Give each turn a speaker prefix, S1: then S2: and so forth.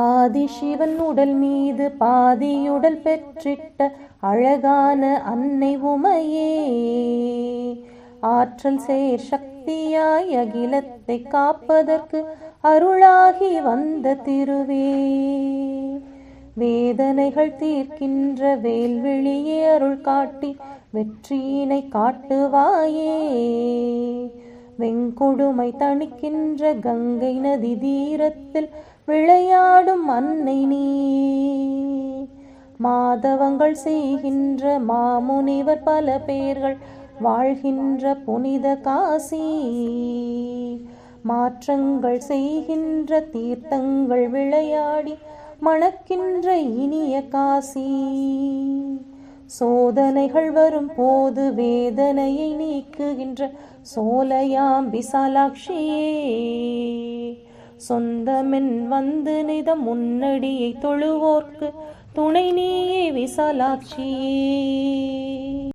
S1: ஆதிசிவன் உடல் மீது பாதியுடல் பெற்றிட்ட அழகான அன்னை உமையே, ஆற்றல் சேர் சக்தியாய் அகிலத்தை காப்பதற்கு அருளாகி வந்த திருவே, வேதனைகள் தீர்க்கின்ற வேல்விழியே அருள் காட்டி வெற்றியினை காட்டுவாயே, வெங்கொடுமை தணிக்கின்ற கங்கை நதி தீரத்தில் விளையாடும் அன்னை நீ, மாதவங்கள் செய்கின்ற மாமுனிவர் பல பேர்கள் வாழ்கின்ற புனித காசி, மாற்றங்கள் செய்கின்ற தீர்த்தங்கள் விளையாடி மணக்கின்ற இனிய காசி, சோதனைகள் வரும் போது வேதனையை நீக்குகின்ற சோலையாம் விசாலாட்சியே, சொந்தமென் வந்து நிதம் முன்னடியை தொழுவோர்க்கு துணை நீயே விசாலாட்சியே.